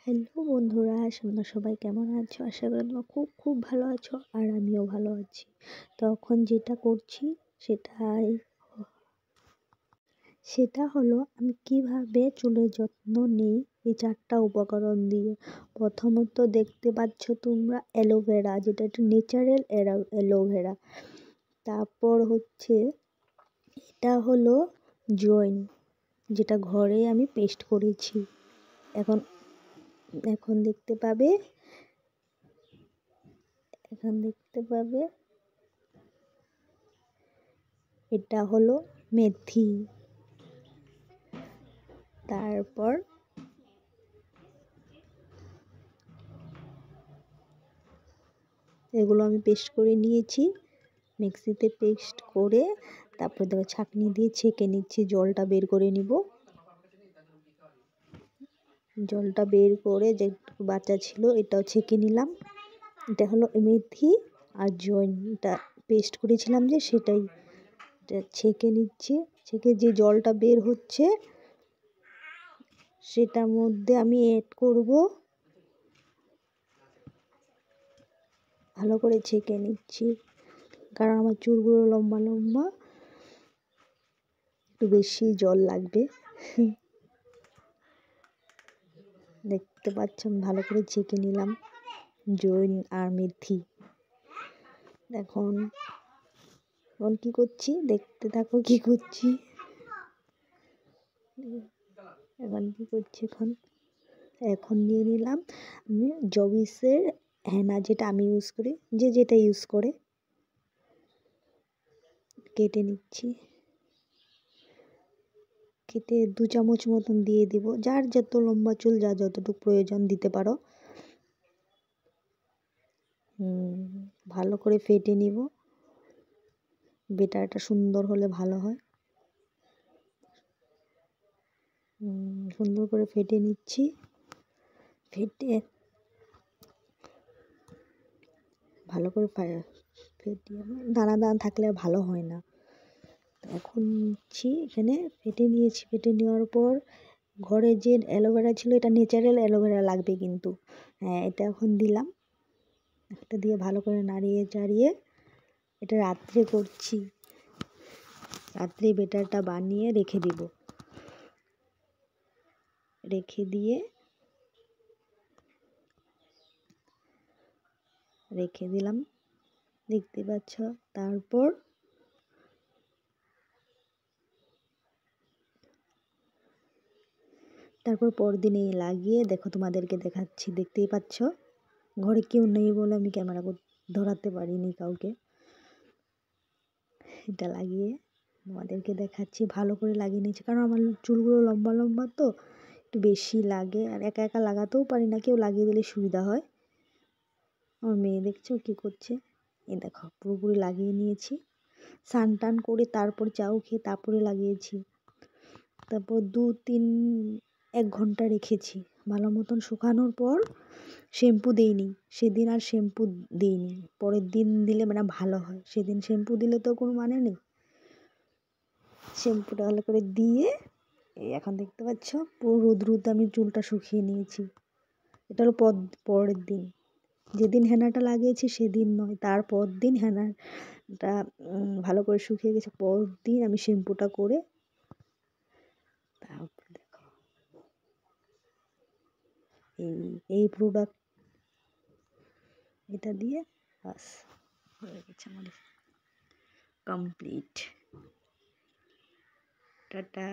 Hello বন্ধুরা, তোমরা সবাই কেমন আছো? আশা করি তোমরা খুব খুব ভালো আছো, আর আমিও ভালো আছি। তখন যেটা করছি সেটাই সেটা হলো আমি কিভাবে চুলের যত্ন নিই এই 4টা উপকরণ দিয়ে। প্রথমত দেখতে পাচ্ছ তোমরা অ্যালোভেরা, যেটা একটু ন্যাচারাল অ্যালোভেরা। তারপর হচ্ছে এটা হলো জৈন, যেটা ঘরে আমি পেস্ট করেছি। এখন এখন দেখতে পাবে এটা হলো মেথি। তারপর এগুলো আমি পেস্ট করে নিয়েছি, মিক্সিতে পেস্ট করে তারপর দেখো ছাঁকনি দিয়ে ছেঁকে নিচ্ছি। জলটা বের করে নিব। জলটা বের করে যে বাচ্চা ছিল এটাও ছেঁকে নিলাম। এটা হলো মেথি আর জয়েনটা পেস্ট করেছিলাম যে সেটাই ছেঁকে নিচ্ছি। ছেঁকে যে জলটা বের হচ্ছে সেটার মধ্যে আমি অ্যাড করব। ভালো করে ছেঁকে নিচ্ছি, কারণ আমার চুলগুলো লম্বা লম্বা, একটু বেশি জল লাগবে। দেখতে পাচ্ছেন ভালো করে ছেঁকে নিলাম জৈন আর মেথি। এখন কি করছি দেখতে থাকো কি করছি। এখন নিয়ে নিলাম আমি জবিসের হেনা, যেটা আমি ইউজ করি, যেটা ইউজ করে কেটে নিচ্ছি। কেটে 2 চামচ মতন দিয়ে দিব। যার যত লম্বা চুল, যার যতটুকু প্রয়োজন দিতে পারো। ভালো করে ফেটে নিব। বেটারটা সুন্দর হলে ভালো হয়। সুন্দর করে ফেটে নিচ্ছি। ফেটে ভালো করে ফেটিয়ে, দানা দানা থাকলে আর ভালো হয় না। এখন এখানে ফেটে নিয়েছি। ফেটে নেওয়ার পর ঘরে যে অ্যালোভেরা ছিল, এটা ন্যাচারাল অ্যালোভেরা লাগবে কিন্তু। হ্যাঁ, এটা এখন দিলাম। একটা দিয়ে ভালো করে নাড়িয়ে চাড়িয়ে এটা রাত্রে করছি। রাত্রে বেটারটা বানিয়ে রেখে দিব। রেখে দিলাম, দেখতে পাচ্ছ। তারপর পরদিনে লাগিয়ে দেখো, তোমাদেরকে দেখাচ্ছি। দেখতেই পাচ্ছ ঘরে কেউ নেই বলে আমি ক্যামেরা ধরাতে পারিনি কাউকে। এটা লাগিয়ে তোমাদেরকে দেখাচ্ছি। ভালো করে লাগিয়ে নিয়েছি, কারণ আমার চুলগুলো লম্বা লম্বা তো একটু বেশি লাগে, আর একা একা লাগাতেও পারি না, কেউ লাগিয়ে দিলে সুবিধা হয়। আমার মেয়ে দেখছো কি করছে, এই দেখো পুরোপুরি লাগিয়ে নিয়েছি। স্নান টান করে তারপর চাও খেয়ে তারপরে লাগিয়েছি। তারপর 1 ঘন্টা রেখেছি ভালো মতন শুকানোর পর। শ্যাম্পু দিইনি সেদিন, আর শ্যাম্পু দিইনি। পরের দিন দিলে মানে ভালো হয়। সেদিন শ্যাম্পু দিলে তো কোনো মানে নেই। শ্যাম্পুটা ভালো করে দিয়ে এখন দেখতে পাচ্ছ পুরো রোদ আমি চুলটা শুকিয়ে নিয়েছি। এটা হলো পরের দিন। যেদিন হেনাটা লাগিয়েছি সেদিন নয়, তারপর দিন হেনাটা ভালো করে শুকিয়ে গেছে। পরের দিন আমি শ্যাম্পুটা করে তারপর দেখো এই প্রোডাক্ট, এটা দিয়ে বাস হয়ে গেছে আমাদের কমপ্লিট। টাটা।